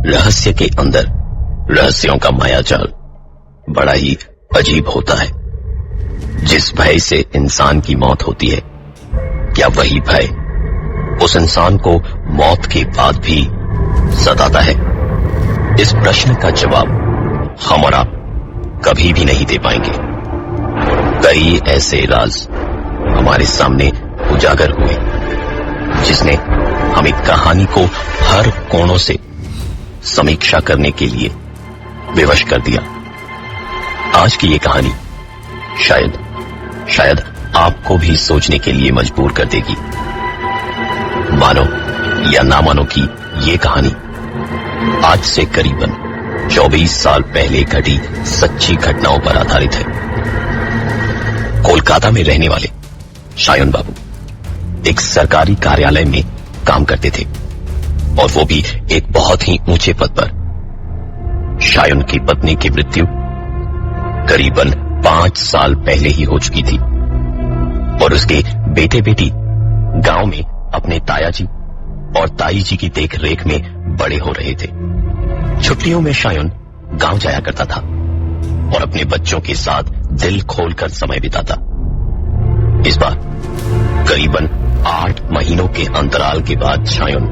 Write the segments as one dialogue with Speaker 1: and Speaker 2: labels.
Speaker 1: रहस्य के अंदर रहस्यों का मायाजाल बड़ा ही अजीब होता है। जिस भय से इंसान की मौत होती है, क्या वही भय उस इंसान को मौत के बाद भी सताता है? इस प्रश्न का जवाब हम और आप कभी भी नहीं दे पाएंगे। कई ऐसे राज हमारे सामने उजागर हुए जिसने हमें कहानी को हर कोणों से समीक्षा करने के लिए विवश कर दिया। आज की ये कहानी शायद आपको भी सोचने के लिए मजबूर कर देगी। मानो या ना मानो कि ये कहानी आज से करीबन 24 साल पहले घटी सच्ची घटनाओं पर आधारित है। कोलकाता में रहने वाले शायन बाबू एक सरकारी कार्यालय में काम करते थे और वो भी एक बहुत ही ऊंचे पद पर। शायन की पत्नी की मृत्यु करीबन 5 साल पहले ही हो चुकी थी और उसके बेटे बेटी गांव में अपने ताया जी और ताई जी की देख रेख में बड़े हो रहे थे। छुट्टियों में शायन गांव जाया करता था और अपने बच्चों के साथ दिल खोलकर समय बिताता। इस बार करीबन 8 महीनों के अंतराल के बाद शायन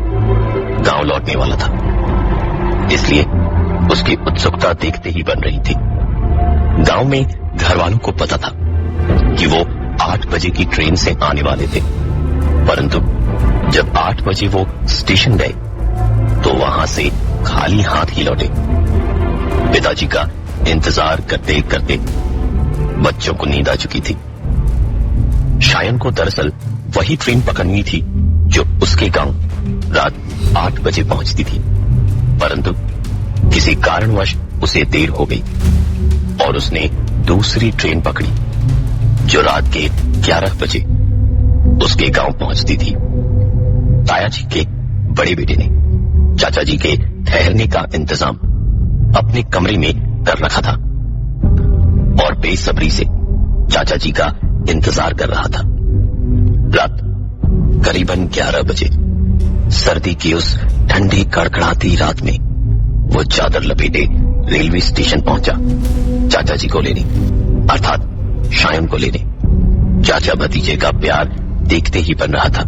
Speaker 1: गांव लौटने वाला था, इसलिए उसकी उत्सुकता देखते ही बन रही थी। गांव में घर वालों को पता था कि वो 8 बजे की ट्रेन से आने वाले थे, परंतु जब 8 बजे वो स्टेशन गए तो वहां से खाली हाथ ही लौटे। पिताजी का इंतजार करते करते बच्चों को नींद आ चुकी थी। शायन को दरअसल वही ट्रेन पकड़नी थी जो उसके गांव रात 8 बजे पहुंचती थी, परंतु किसी कारणवश उसे देर हो गई और उसने दूसरी ट्रेन पकड़ी जो रात के 11 बजे उसके गांव पहुंचती थी। ताया जी के बड़े बेटे ने चाचा जी के ठहरने का इंतजाम अपने कमरे में कर रखा था और बेसब्री से चाचा जी का इंतजार कर रहा था। रात करीबन 11 बजे सर्दी की उस ठंडी कड़कड़ाती रात में वो चादर लपेटे रेलवे स्टेशन पहुंचा चाचा जी को लेने, अर्थात शायन को लेने। चाचा भतीजे का प्यार देखते ही बन रहा था।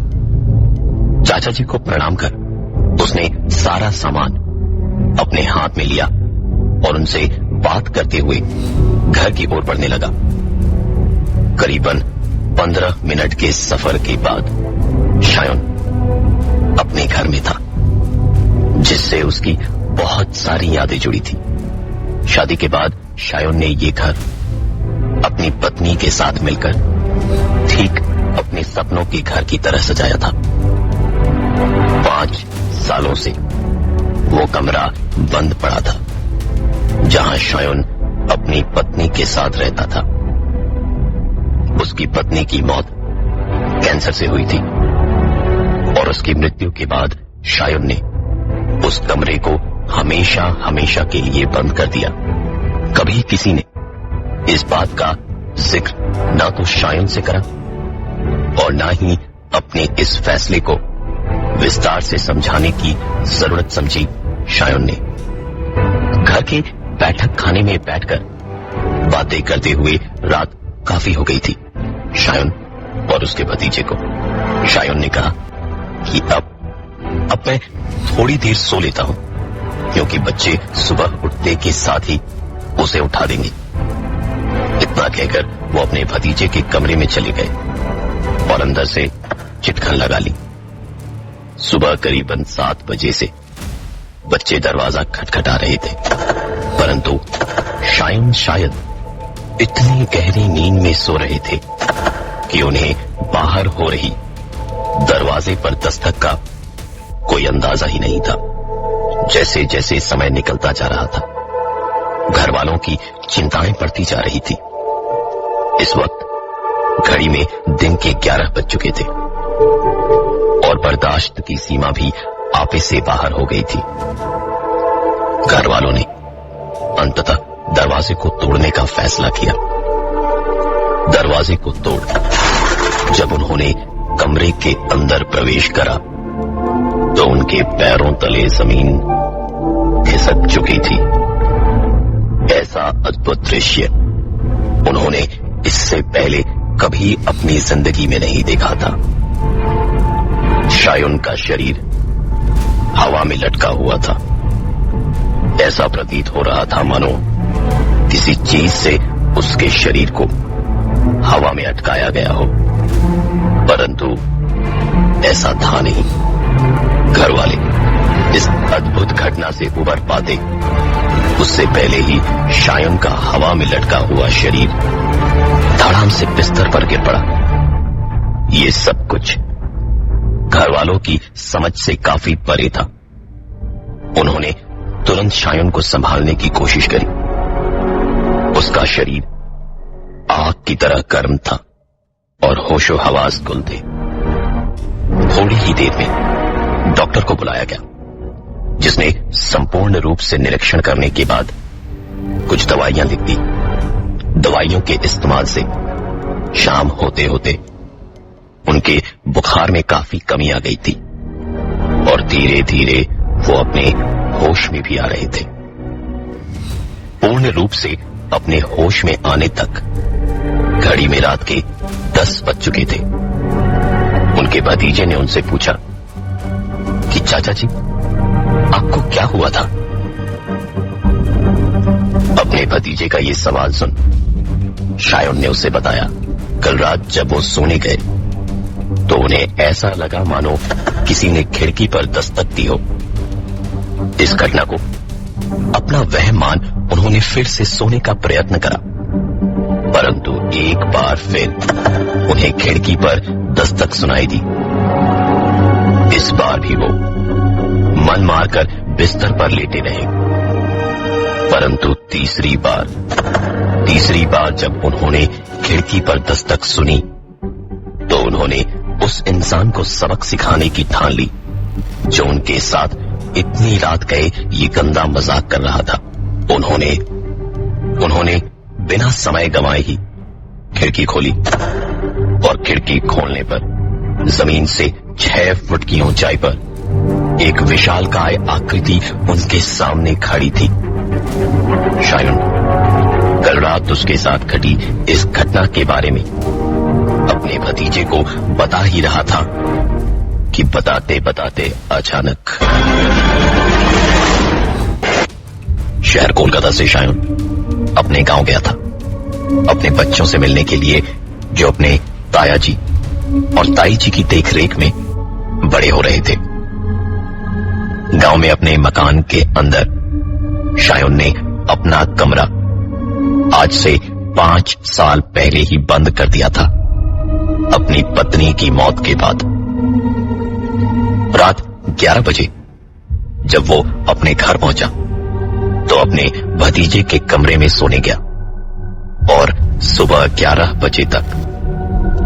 Speaker 1: चाचा जी को प्रणाम कर उसने सारा सामान अपने हाथ में लिया और उनसे बात करते हुए घर की ओर बढ़ने लगा। करीबन 15 मिनट के सफर के बाद शायन अपने घर में था, जिससे उसकी बहुत सारी यादें जुड़ी थी। शादी के बाद शायन ने ये घर अपनी पत्नी के साथ मिलकर ठीक अपने सपनों के घर की तरह सजाया था। 5 सालों से वो कमरा बंद पड़ा था जहां शायन अपनी पत्नी के साथ रहता था। उसकी पत्नी की मौत कैंसर से हुई थी और उसकी मृत्यु के बाद शायन ने उस कमरे को हमेशा हमेशा के लिए बंद कर दिया। कभी किसी ने इस बात का जिक्र ना तो शायन से करा और ना ही अपने इस फैसले को विस्तार से समझाने की जरूरत समझी शायन ने। घर के बैठक खाने में बैठकर बातें करते हुए रात काफी हो गई थी शायन और उसके भतीजे को। शायन ने कहा कि अब मैं थोड़ी देर सो लेता हूं, क्योंकि बच्चे सुबह उठने के साथ ही उसे उठा देंगे। इतना कहकर वो अपने भतीजे के कमरे में चले गए और अंदर से चिटखन लगा ली। सुबह करीबन 7 बजे से बच्चे दरवाजा खटखटा रहे थे, परंतु शायन शायद इतनी गहरी नींद में सो रहे थे कि उन्हें बाहर हो रही दरवाजे पर दस्तक का कोई अंदाजा ही नहीं था। जैसे जैसे समय निकलता जा रहा था, घर वालों की चिंताएं बढ़ती जा रही थी। इस वक्त घड़ी में दिन के 11 बज चुके थे और बर्दाश्त की सीमा भी आपे से बाहर हो गई थी। घर वालों ने अंततः दरवाजे को तोड़ने का फैसला किया। दरवाजे को तोड़ जब उन्होंने कमरे के अंदर प्रवेश करा तो उनके पैरों तले जमीन सज चुकी थी। ऐसा अद्भुत दृश्य उन्होंने इससे पहले कभी अपनी जिंदगी में नहीं देखा था। शायुन का शरीर हवा में लटका हुआ था। ऐसा प्रतीत हो रहा था मानो किसी चीज से उसके शरीर को हवा में अटकाया गया हो, परंतु ऐसा था नहीं। घर वाले इस अद्भुत घटना से उबर पाते उससे पहले ही शायुन का हवा में लटका हुआ शरीर धड़ाम से बिस्तर पर गिर पड़ा। ये सब कुछ घर वालों की समझ से काफी परे था। उन्होंने तुरंत शायुन को संभालने की कोशिश करी। उसका शरीर आग की तरह गर्म था और होशो हवास गुल थे। थोड़ी ही देर में डॉक्टर को बुलाया गया, जिसने संपूर्ण रूप से निरीक्षण करने के बाद कुछ दवाइयां लिख दी। दवाइयों के इस्तेमाल से शाम होते होते उनके बुखार में काफी कमी आ गई थी और धीरे धीरे वो अपने होश में भी आ रहे थे। पूर्ण रूप से अपने होश में आने तक घड़ी में रात के 10 बज चुके थे। उनके भतीजे ने उनसे पूछा कि चाचा जी, आपको क्या हुआ था? अपने भतीजे का ये सवाल सुन शायुन ने उसे बताया, कल रात जब वो सोने गए तो उन्हें ऐसा लगा मानो किसी ने खिड़की पर दस्तक दी हो। इस घटना को अपना वहम मान उन्होंने फिर से सोने का प्रयत्न करा, परंतु एक बार फिर उन्हें खिड़की पर दस्तक सुनाई दी। इस बार भी वो मन मारकर बिस्तर पर लेटे रहे, परंतु तीसरी बार जब उन्होंने खिड़की पर दस्तक सुनी तो उन्होंने उस इंसान को सबक सिखाने की ठान ली जो उनके साथ इतनी रात गए ये गंदा मजाक कर रहा था। उन्होंने बिना समय गंवाए ही खिड़की खोली और खिड़की खोलने पर जमीन से 6 फुट की ऊंचाई पर एक विशालकाय आकृति उनके सामने खड़ी थी। शायुन कल रात उसके साथ घटी इस घटना के बारे में अपने भतीजे को बता ही रहा था कि बताते बताते अचानक शहर कोलकाता से शायुन अपने गांव गया था, अपने बच्चों से मिलने के लिए जो अपने ताया जी और ताई जी की देखरेख में बड़े हो रहे थे। गांव में अपने मकान के अंदर शायुन ने अपना कमरा आज से 5 साल पहले ही बंद कर दिया था, अपनी पत्नी की मौत के बाद। रात 11 बजे जब वो अपने घर पहुंचा तो अपने भतीजे के कमरे में सोने गया और सुबह 11 बजे तक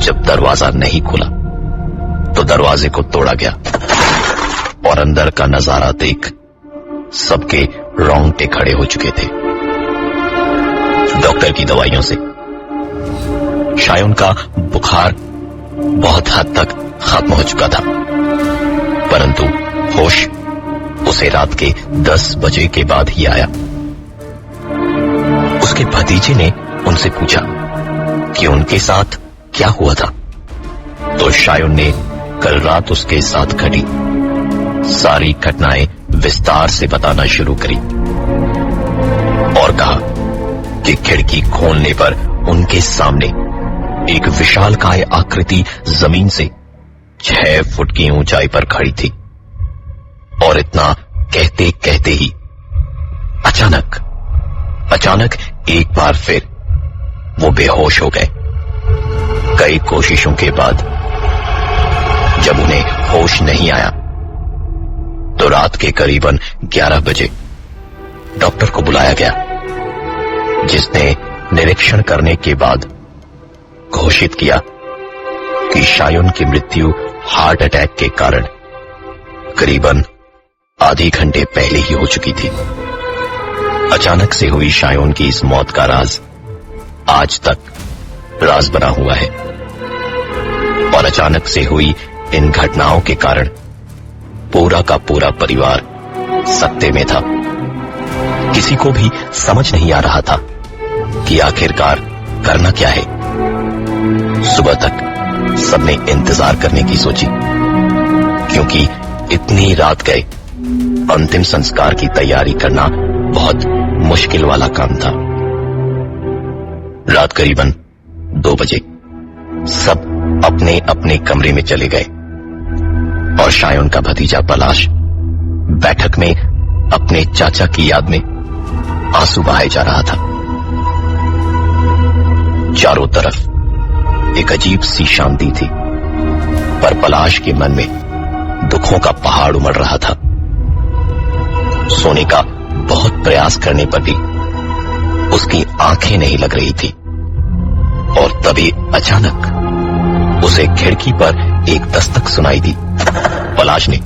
Speaker 1: जब दरवाजा नहीं खुला तो दरवाजे को तोड़ा गया और अंदर का नजारा देख सबके रोंगटे खड़े हो चुके थे। डॉक्टर की दवाइयों से शायुन का बुखार बहुत हद तक खत्म हो चुका था, परंतु होश उसे रात के 10 बजे के बाद ही आया। उसके भतीजे ने उनसे पूछा कि उनके साथ क्या हुआ था, तो शायुन ने कल रात उसके साथ घटी सारी घटनाएं विस्तार से बताना शुरू करी और कहा कि खिड़की खोलने पर उनके सामने एक विशालकाय आकृति जमीन से 6 फुट की ऊंचाई पर खड़ी थी और इतना कहते कहते ही अचानक एक बार फिर वो बेहोश हो गए। कई कोशिशों के बाद जब उन्हें होश नहीं आया तो रात के करीबन 11 बजे डॉक्टर को बुलाया गया, जिसने निरीक्षण करने के बाद घोषित किया कि शायुन की मृत्यु हार्ट अटैक के कारण करीबन आधे घंटे पहले ही हो चुकी थी। अचानक से हुई शायुन की इस मौत का राज आज तक राज बना हुआ है और अचानक से हुई इन घटनाओं के कारण पूरा का पूरा परिवार सत्ते में था। किसी को भी समझ नहीं आ रहा था कि आखिरकार करना क्या है। सुबह तक सबने इंतजार करने की सोची, क्योंकि इतनी रात गए अंतिम संस्कार की तैयारी करना बहुत मुश्किल वाला काम था। रात करीबन 2 बजे सब अपने अपने कमरे में चले गए और शायन का भतीजा पलाश बैठक में अपने चाचा की याद में आंसू बहाए जा रहा था। चारों तरफ एक अजीब सी शांति थी, पर पलाश के मन में दुखों का पहाड़ उमड़ रहा था। सोने का बहुत प्रयास करने पर भी उसकी आंखें नहीं लग रही थी और तभी अचानक उसे खिड़की पर एक दस्तक सुनाई दी। पलाश ने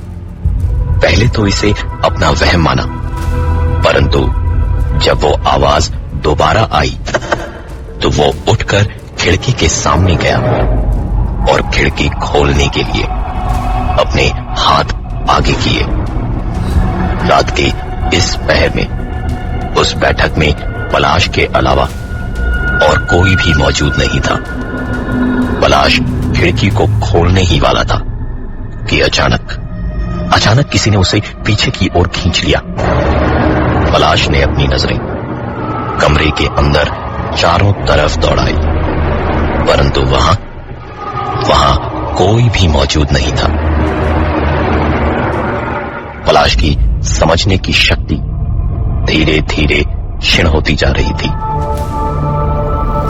Speaker 1: पहले तो इसे अपना वहम माना, परंतु जब वो आवाज दोबारा आई तो वो उठकर खिड़की के सामने गया और खिड़की खोलने के लिए अपने हाथ आगे किए। रात के इस पहर में उस बैठक में पलाश के अलावा और कोई भी मौजूद नहीं था। पलाश खिड़की को खोलने ही वाला था कि अचानक किसी ने उसे पीछे की ओर खींच लिया। पलाश ने अपनी नजरें कमरे के अंदर चारों तरफ दौड़ाई, परंतु वहां कोई भी मौजूद नहीं था। पलाश की समझने की शक्ति धीरे धीरे क्षीण होती जा रही थी।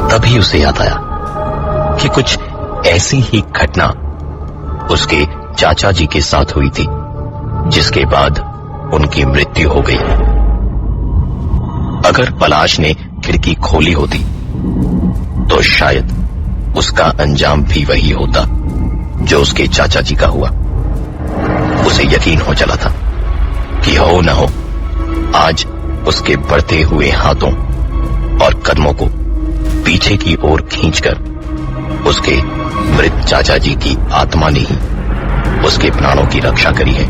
Speaker 1: तभी उसे याद आया कि कुछ ऐसी ही घटना उसके चाचा जी के साथ हुई थी, जिसके बाद उनकी मृत्यु हो गई। अगर पलाश ने खिड़की खोली होती तो शायद उसका अंजाम भी वही होता जो उसके चाचा जी का हुआ। उसे यकीन हो चला था कि हो न हो आज उसके बढ़ते हुए हाथों और कदमों को पीछे की ओर खींचकर उसके मृत चाचा जी की आत्मा ने ही उसके प्राणों की रक्षा करी है।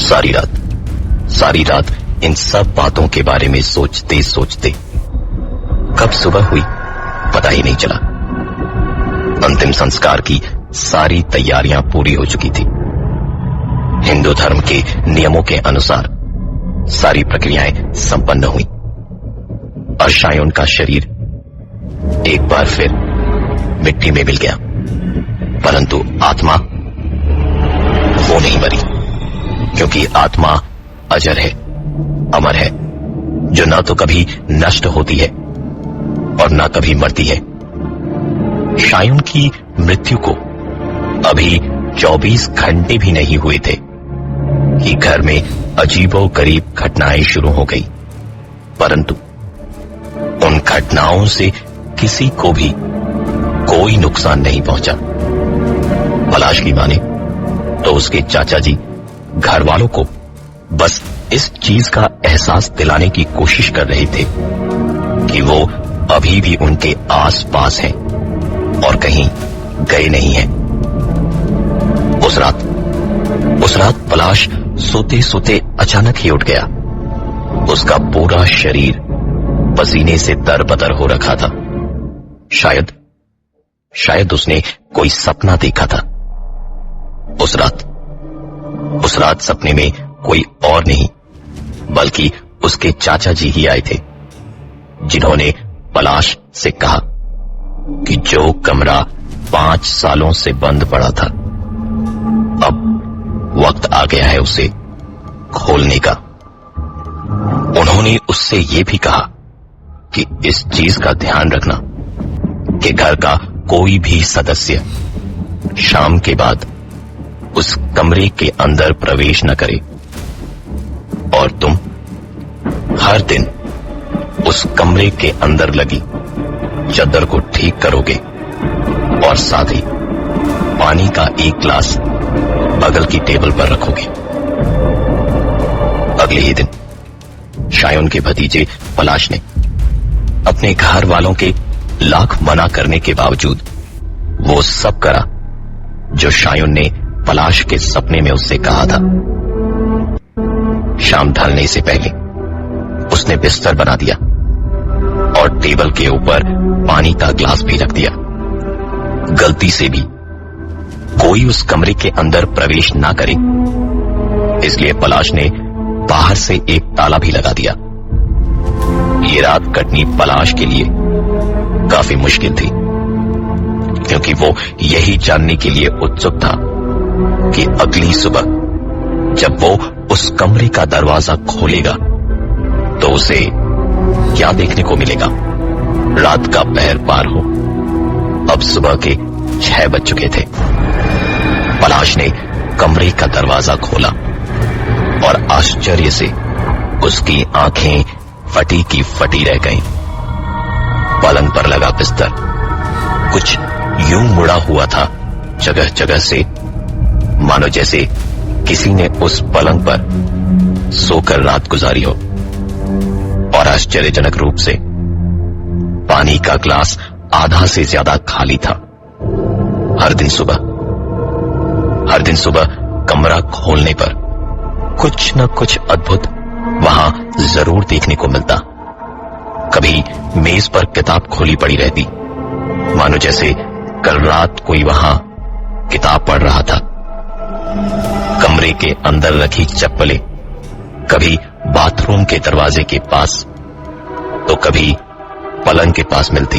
Speaker 1: सारी रात इन सब बातों के बारे में सोचते सोचते कब सुबह हुई पता ही नहीं चला। अंतिम संस्कार की सारी तैयारियां पूरी हो चुकी थी। हिंदू धर्म के नियमों के अनुसार सारी प्रक्रियाएं संपन्न हुई और शायन का शरीर एक बार फिर मिट्टी में मिल गया, परंतु आत्मा वो नहीं मरी, क्योंकि आत्मा अजर है, अमर है, जो ना तो कभी नष्ट होती है और ना कभी मरती है। शायन की मृत्यु को अभी 24 घंटे भी नहीं हुए थे कि घर में अजीबोगरीब घटनाएं शुरू हो गई, परंतु उन घटनाओं से किसी को भी कोई नुकसान नहीं पहुंचा। पलाश की माने तो उसके चाचा जी घर वालों को बस इस चीज का एहसास दिलाने की कोशिश कर रहे थे कि वो अभी भी उनके आस पास हैं और कहीं गए नहीं हैं। उस रात पलाश सोते सोते अचानक ही उठ गया। उसका पूरा शरीर पसीने से तरबतर हो रखा था। शायद उसने कोई सपना देखा था। उस रात सपने में कोई और नहीं बल्कि उसके चाचा जी ही आए थे, जिन्होंने पलाश से कहा कि जो कमरा 5 सालों से बंद पड़ा था, अब वक्त आ गया है उसे खोलने का। उन्होंने उससे यह भी कहा कि इस चीज का ध्यान रखना कि घर का कोई भी सदस्य शाम के बाद उस कमरे के अंदर प्रवेश न करे और तुम हर दिन उस कमरे के अंदर लगी चादर को ठीक करोगे और साथ ही पानी का एक ग्लास बगल की टेबल पर रखोगे। अगले ही दिन शायन के भतीजे पलाश ने अपने घर वालों के लाख मना करने के बावजूद वो सब करा जो शायन ने पलाश के सपने में उससे कहा था। शाम ढलने से पहले उसने बिस्तर बना दिया और टेबल के ऊपर पानी का ग्लास भी रख दिया। गलती से भी कोई उस कमरे के अंदर प्रवेश ना करे, इसलिए पलाश ने बाहर से एक ताला भी लगा दिया। ये रात कटनी पलाश के लिए काफी मुश्किल थी, क्योंकि वो यही जानने के लिए उत्सुक था कि अगली सुबह जब वो उस कमरे का दरवाजा खोलेगा तो उसे क्या देखने को मिलेगा। रात का पहर पार हो, अब सुबह के 6 बज चुके थे। पलाश ने कमरे का दरवाजा खोला और आश्चर्य से उसकी आंखें फटी की फटी रह गईं। पलंग पर लगा बिस्तर कुछ यूं मुड़ा हुआ था जगह जगह से, मानो जैसे किसी ने उस पलंग पर सोकर रात गुजारी हो। और आश्चर्यजनक रूप से पानी का ग्लास आधा से ज्यादा खाली था। हर दिन सुबह कमरा खोलने पर कुछ न कुछ अद्भुत वहां जरूर देखने को मिलता। कभी मेज पर किताब खोली पड़ी रहती, मानो जैसे कल रात कोई वहां किताब पढ़ रहा था। कमरे के अंदर रखी चप्पलें कभी बाथरूम के दरवाजे के पास तो कभी पलंग के पास मिलती।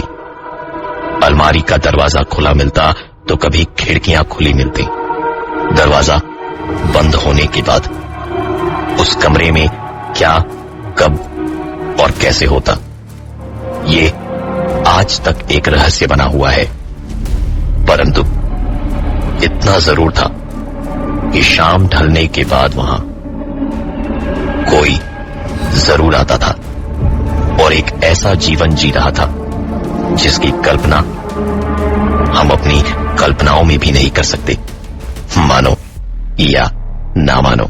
Speaker 1: अलमारी का दरवाजा खुला मिलता तो कभी खिड़कियां खुली मिलती। दरवाजा बंद होने के बाद उस कमरे में क्या, कब और कैसे होता, ये आज तक एक रहस्य बना हुआ है। परंतु इतना जरूर था कि शाम ढलने के बाद वहां कोई जरूर आता था और एक ऐसा जीवन जी रहा था जिसकी कल्पना हम अपनी कल्पनाओं में भी नहीं कर सकते, मानो या ना मानो।